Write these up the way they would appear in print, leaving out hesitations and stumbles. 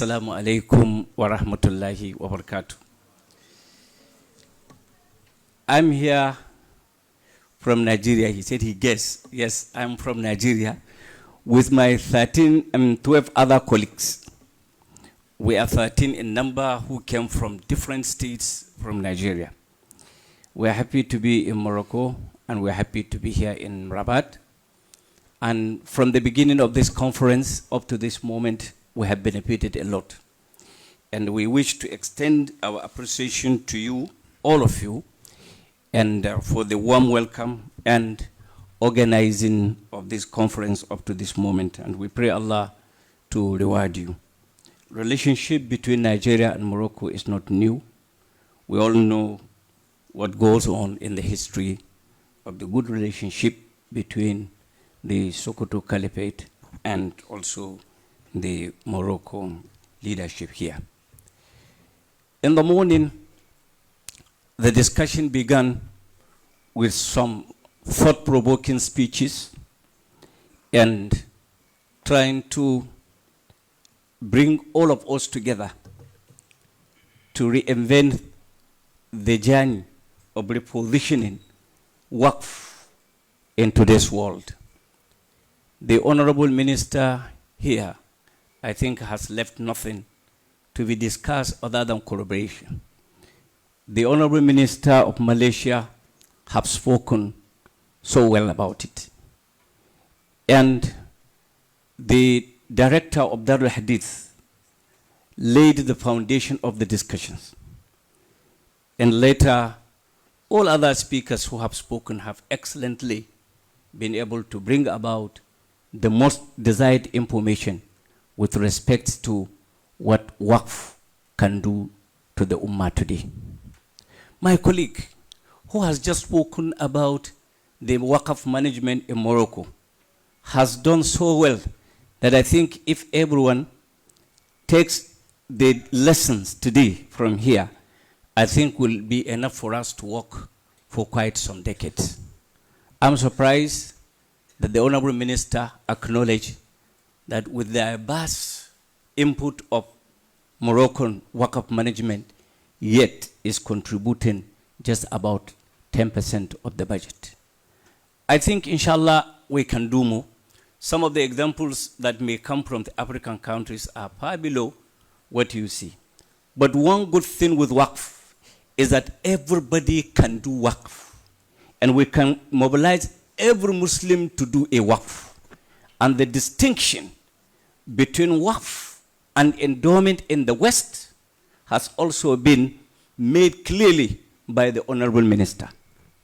Assalamu alaikum wa rahmatullahi wa barakatuh. I'm here from Nigeria. He said he guessed. Yes, I'm from Nigeria with my 12 other colleagues. We are 13 in number who came from different states from Nigeria. We're happy to be in Morocco and we're happy to be here in Rabat. And from the beginning of this conference up to this moment, we have benefited a lot. And we wish to extend our appreciation to you, all of you, and for the warm welcome and organizing of this conference up to this moment. And we pray Allah to reward you. Relationship between Nigeria and Morocco is not new. We all know what goes on in the history of the good relationship between the Sokoto Caliphate and also the Moroccan leadership here. In the morning, the discussion began with some thought-provoking speeches and trying to bring all of us together to reinvent the journey of repositioning Waqf in today's world. The Honorable Minister here, I think, has left nothing to be discussed other than collaboration. The Honorable Minister of Malaysia have spoken so well about it. And the Director of Darulhadith laid the foundation of the discussions. And later, all other speakers who have spoken have excellently been able to bring about the most desired information with respect to what Waqf can do to the Ummah today. My colleague, who has just spoken about the Waqf management in Morocco, has done so well that I think if everyone takes the lessons today from here, I think will be enough for us to work for quite some decades. I'm surprised that the Honorable Minister acknowledged that with the vast input of Moroccan Waqf management, yet is contributing just about 10% of the budget. I think, inshallah, we can do more. Some of the examples that may come from the African countries are far below what you see. But one good thing with Waqf is that everybody can do Waqf. And we can mobilize every Muslim to do a Waqf. And the distinction between Waqf and endowment in the West has also been made clearly by the Honorable Minister.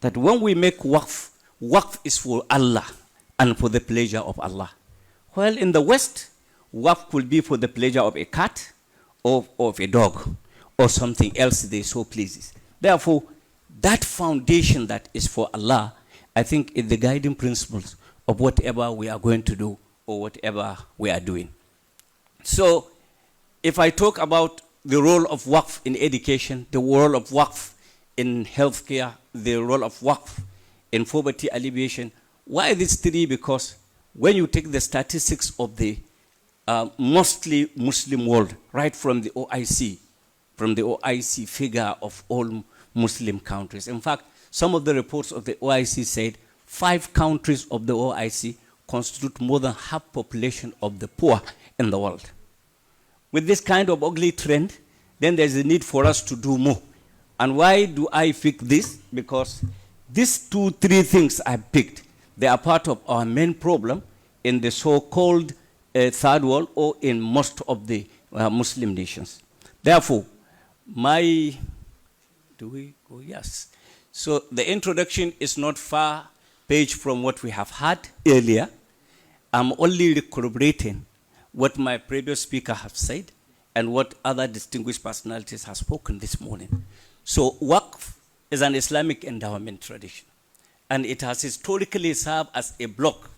That when we make Waqf, Waqf is for Allah and for the pleasure of Allah. While in the West, Waqf will be for the pleasure of a cat or of a dog or something else they so pleases. Therefore, that foundation that is for Allah, I think, is the guiding principles of whatever we are going to do or whatever we are doing. So, if I talk about the role of Waqf in education, the role of Waqf in healthcare, the role of Waqf in poverty alleviation, why these three? Because when you take the statistics of the mostly Muslim world, right from the OIC figure of all Muslim countries. In fact, some of the reports of the OIC said 5 countries of the OIC constitute more than half population of the poor in the world. With this kind of ugly trend, then there's a need for us to do more. And why do I pick this? Because these 2-3 things I picked, they are part of our main problem in the so-called third world or in most of the Muslim nations. Therefore, yes. So the introduction is not far page from what we have had earlier. I'm only corroborating what my previous speaker have said and what other distinguished personalities have spoken this morning. So Waqf is an Islamic endowment tradition, and it has historically served as a block,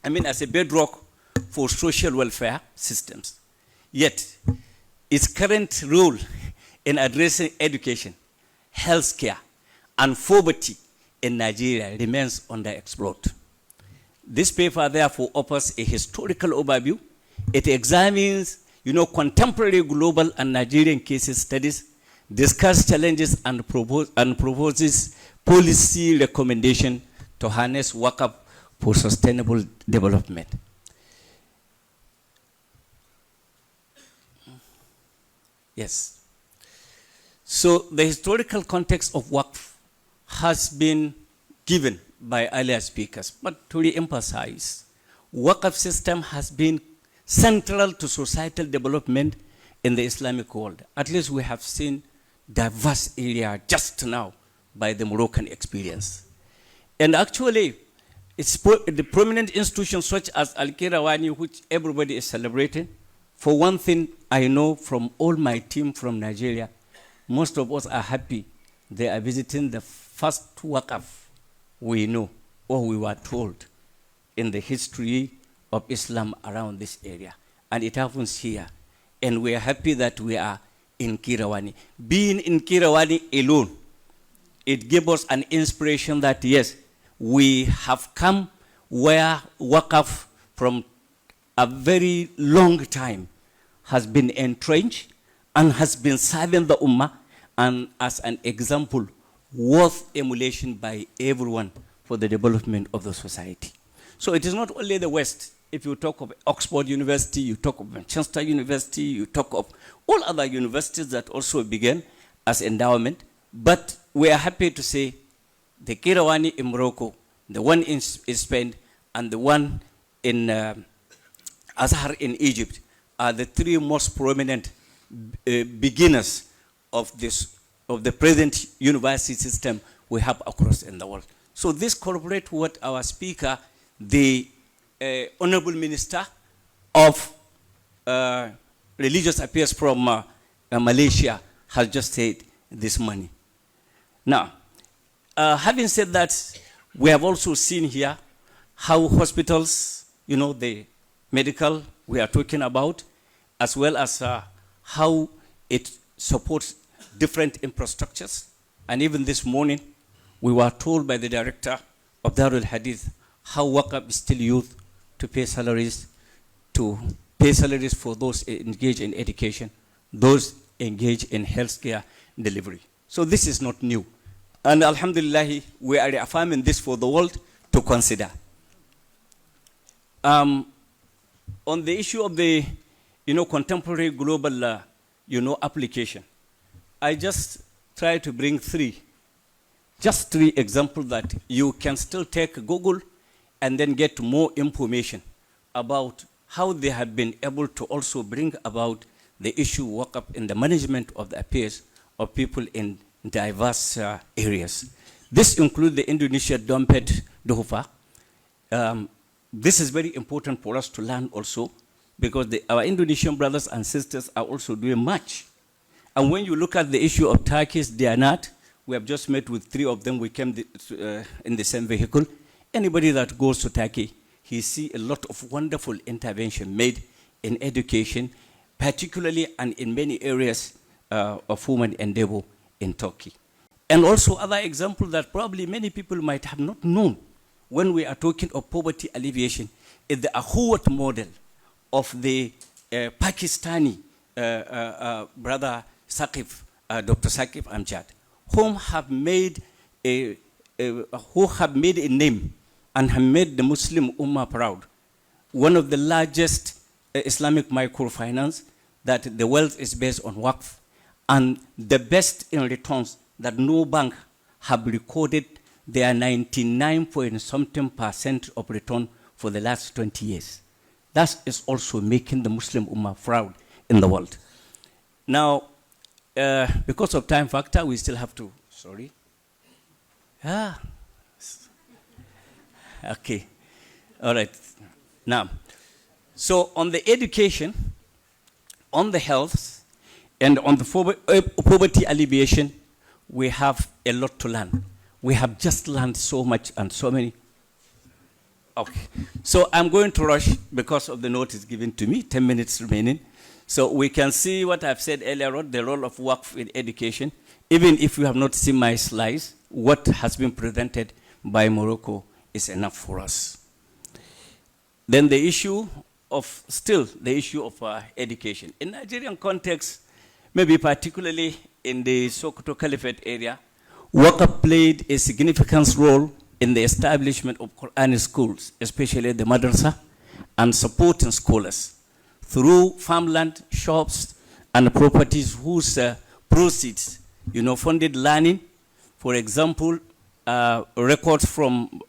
as a bedrock for social welfare systems. Yet, its current role in addressing education, healthcare, and poverty in Nigeria remains underexplored. This paper, therefore, offers a historical overview. It examines contemporary global and Nigerian cases studies, discuss challenges and proposes policy recommendation to harness WACAP for sustainable development. Yes. So the historical context of WACF has been given by earlier speakers, but to re-emphasize, WACF system has been central to societal development in the Islamic world. At least we have seen diverse area just now by the Moroccan experience. And actually, it's the prominent institutions such as Al-Qirawani, which everybody is celebrating. For one thing, I know from all my team from Nigeria, most of us are happy they are visiting the first Waqf we know, or we were told, in the history of Islam around this area. And it happens here. And we are happy that we are in Qirawani. Being in Qirawani alone, it gave us an inspiration that, yes, we have come where Waqf from a very long time has been entrenched and has been serving the Ummah, and as an example worth emulation by everyone for the development of the society. So it is not only the West. If you talk of Oxford University, you talk of Manchester University, you talk of all other universities that also began as endowment. But we are happy to say the Qirawani in Morocco, the one in Spain, and the one in Azhar in Egypt are the three most prominent beginners of the present university system we have across in the world. So this corroborates what our speaker, the Honorable Minister of Religious Affairs from Malaysia, has just said this morning. Now, having said that, we have also seen here how hospitals, the medical we are talking about, as well as how it supports different infrastructures. And even this morning, we were told by the director of Daraulhadith how Waqf is still used to pay salaries for those engaged in education, those engaged in healthcare delivery. So this is not new. And alhamdulillah, we are reaffirming this for the world to consider. On the issue of the contemporary global application, I just try to bring three examples that you can still take Google and then get more information about how they have been able to also bring about the issue Waqf in the management of the affairs of people in diverse areas. This includes the Indonesia Dompet Dohpa. This is very important for us to learn also, because our Indonesian brothers and sisters are also doing much. And when you look at the issue of Turkish Diyanat, we have just met with three of them. We came in the same vehicle. Anybody that goes to Turkey, he see a lot of wonderful intervention made in education, particularly and in many areas of human endeavor in Turkey. And also other examples that probably many people might have not known when we are talking of poverty alleviation is the Ahuwat model of the Pakistani brother Saqif, Dr. Saqif Amjad, who have made a name and have made the Muslim Ummah proud. One of the largest Islamic microfinance that the wealth is based on Waqf, and the best in returns that no bank have recorded their 99.something% of return for the last 20 years. That is also making the Muslim Ummah proud in the world. Now, because of time factor, we still have to, sorry. Okay, all right. Now, so on the education, on the health, and on the poverty alleviation, we have a lot to learn. We have just learned so much and so many. Okay, so I'm going to rush because of the notice given to me, 10 minutes remaining. So we can see what I've said earlier on, the role of Waqf in education. Even if you have not seen my slides, what has been presented by Morocco is enough for us. Then the issue of still the issue of education. In Nigerian context, maybe particularly in the Sokoto Caliphate area, Waqf played a significant role in the establishment of Quranic schools, especially the madrasa, and supporting scholars through farmland, shops, and properties whose proceeds, funded learning. For example, records from,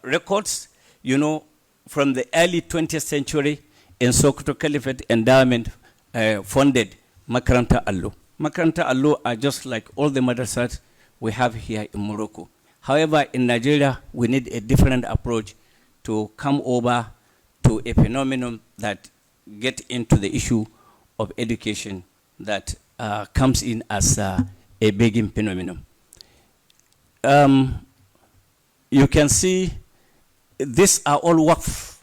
records, from the early 20th century in Sokoto Caliphate endowment funded Makaranta Allo. Makaranta Allo are just like all the madrasas we have here in Morocco. However, in Nigeria, we need a different approach to come over to a phenomenon that get into the issue of education that comes in as a begging phenomenon. You can see these are all Waqf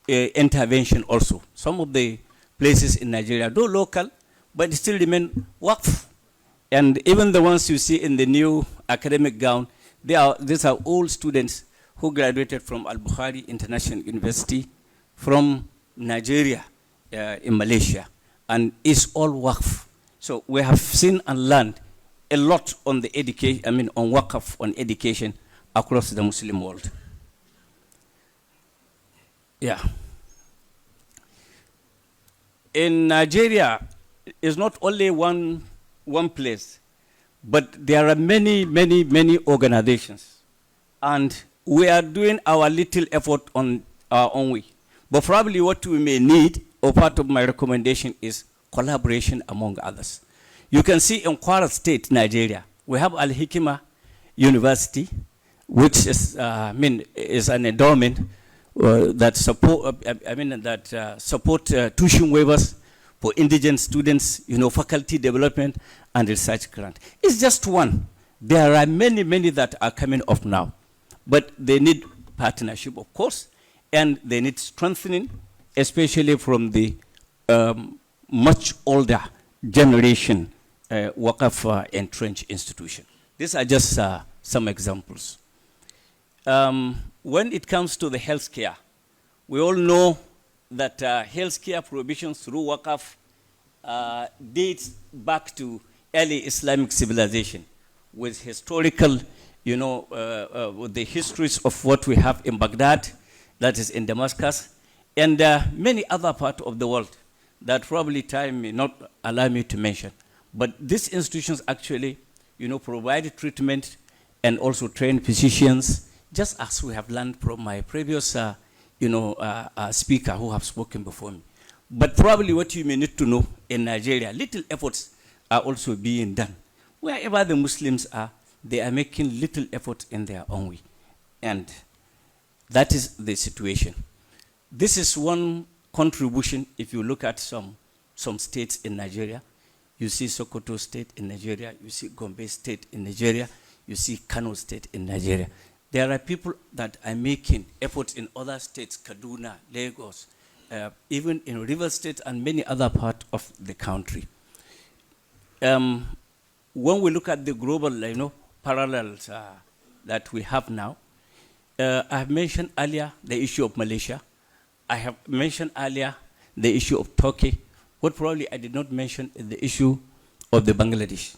intervention also. Some of the places in Nigeria, though local, but still remain Waqf. And even the ones you see in the new academic gown, these are all students who graduated from Al-Bukhari International University from Nigeria in Malaysia, and it's all Waqf. So we have seen and learned a lot on the education, on Waqf, on education across the Muslim world. Yeah. In Nigeria, it's not only one place, but there are many, many, many organizations. And we are doing our little effort on our own way. But probably what we may need, or part of my recommendation, is collaboration among others. You can see in Kwara State, Nigeria, we have Al-Hikmah University, which is, is an endowment that support tuition waivers for indigent students, faculty development and research grant. It's just one. There are many, many that are coming up now, but they need partnership, of course, and they need strengthening, especially from the much older generation Waqf entrenched institution. These are just some examples. When it comes to the healthcare, we all know that healthcare provisions through Waqf dates back to early Islamic civilization, with historical, with the histories of what we have in Baghdad, that is in Damascus, and many other parts of the world that probably time may not allow me to mention. But these institutions actually, provide treatment and also train physicians, just as we have learned from my previous, speaker who have spoken before me. But probably what you may need to know, in Nigeria, little efforts are also being done. Wherever the Muslims are, they are making little efforts in their own way. And that is the situation. This is one contribution. If you look at some states in Nigeria, you see Sokoto State in Nigeria, you see Gombe State in Nigeria, you see Kano State in Nigeria. There are people that are making efforts in other states, Kaduna, Lagos, even in River State and many other parts of the country. When we look at the global, parallels that we have now, I have mentioned earlier the issue of Malaysia. I have mentioned earlier the issue of Turkey. What probably I did not mention is the issue of the Bangladesh.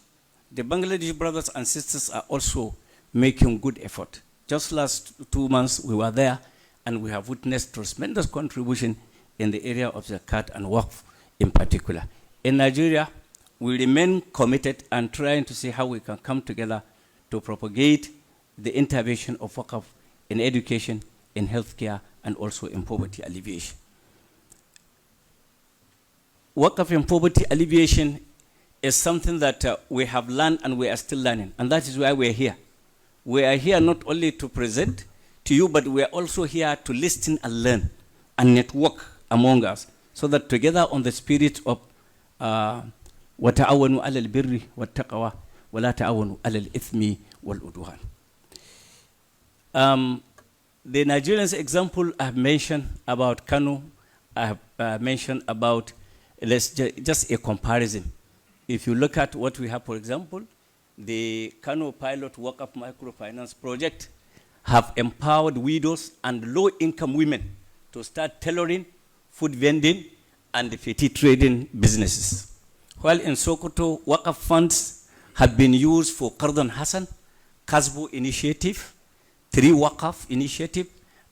The Bangladesh brothers and sisters are also making good effort. Just last 2 months we were there, and we have witnessed tremendous contribution in the area of Zakat and Waqf in particular. In Nigeria, we remain committed and trying to see how we can come together to propagate the intervention of Waqf in education, in healthcare, and also in poverty alleviation. Waqf in poverty alleviation is something that we have learned and we are still learning, and that is why we are here. We are here not only to present to you, but we are also here to listen and learn and network among us, so that together on the spirit of وَتَعَوَنُوا عَلَى الْبِرِّ وَالتَّقْوَى وَلَا تَعَوَنُوا عَلَى الْإِثْمِ وَالْعُدْوَانِ. The Nigerians example I have mentioned about Kano, I have mentioned about, just a comparison. If you look at what we have, for example, the Kano Pilot Waqf Microfinance Project have empowered widows and low-income women to start tailoring, food vending, and petty trading businesses. While in Sokoto, Waqf funds have been used for Qardun Hassan, Kasbu Initiative, 3 Waqf Initiative,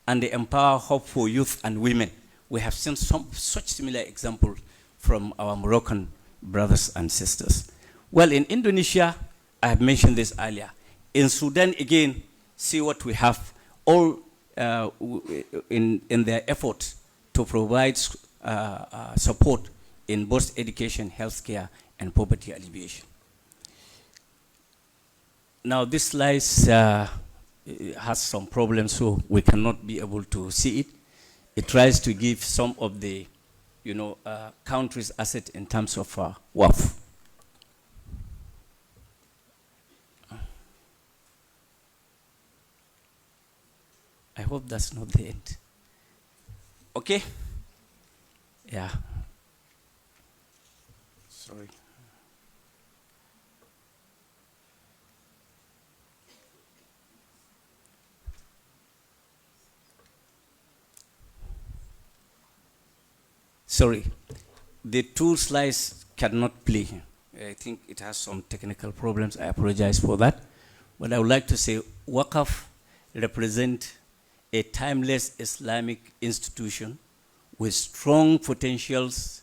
and the Empower Hope for Youth and Women. We have seen some such similar examples from our Moroccan brothers and sisters. Well, in Indonesia, I have mentioned this earlier. In Sudan, again, see what we have, all in their effort to provide support in both education, healthcare, and poverty alleviation. Now, this slide has some problems, so we cannot be able to see it. It tries to give some of the, country's asset in terms of WAF. I hope that's not the end. Okay? Yeah. Sorry. Sorry. The 2 slides cannot play. I think it has some technical problems. I apologize for that. But I would like to say Waqf represents a timeless Islamic institution with strong potentials